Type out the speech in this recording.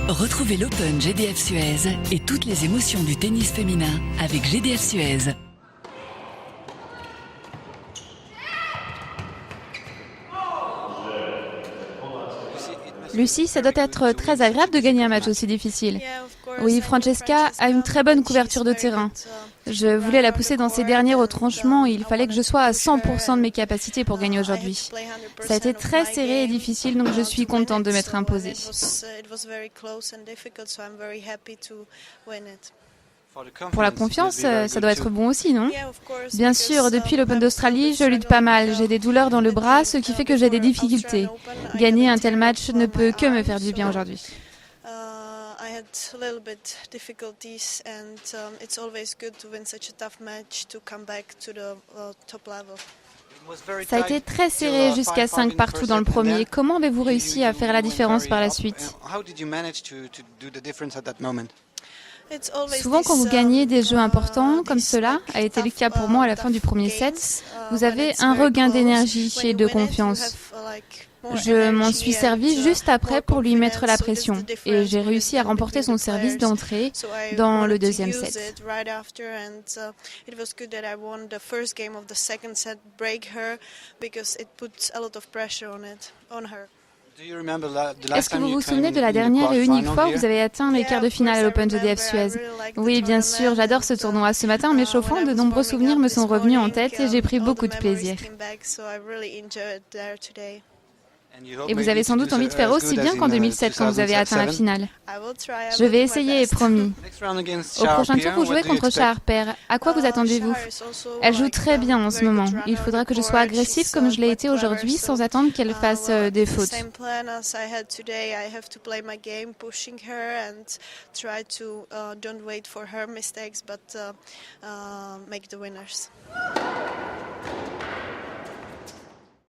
Retrouvez l'Open GDF Suez et toutes les émotions du tennis féminin avec GDF Suez. Lucie, ça doit être très agréable de gagner un match aussi difficile. Oui, Francesca a une très bonne couverture de terrain. Je voulais la pousser dans ses derniers retranchements et il fallait que je sois à 100% de mes capacités pour gagner aujourd'hui. Ça a été très serré et difficile, donc je suis contente de m'être imposée. Pour la confiance, ça doit être bon aussi, non? Bien sûr, depuis l'Open d'Australie, je lutte pas mal. J'ai des douleurs dans le bras, ce qui fait que j'ai des difficultés. Gagner un tel match ne peut que me faire du bien aujourd'hui. Ça a été très serré jusqu'à 5 partout dans le premier. Comment avez-vous réussi à faire la différence par la suite? Souvent, quand vous gagnez des jeux importants, comme cela a été le cas pour moi à la fin du premier set, vous avez un regain d'énergie et de confiance. Je m'en suis servi juste après pour lui mettre la pression et j'ai réussi à remporter son service d'entrée dans le deuxième set. Est-ce que vous vous souvenez de la dernière et unique fois où vous avez atteint les quarts de finale à l'Open GDF Suez? Oui, bien sûr, j'adore ce tournoi. Ce matin, en m'échauffant, de nombreux souvenirs me sont revenus en tête et j'ai pris beaucoup de plaisir. Et vous avez sans doute envie de faire aussi bien qu'en 2007 quand vous avez atteint la finale. Je vais essayer, promis. Au prochain tour, vous jouez contre Shah Harper. À quoi vous attendez-vous? Elle joue très bien en ce moment. Il faudra que je sois agressive comme je l'ai été aujourd'hui sans attendre qu'elle fasse des fautes.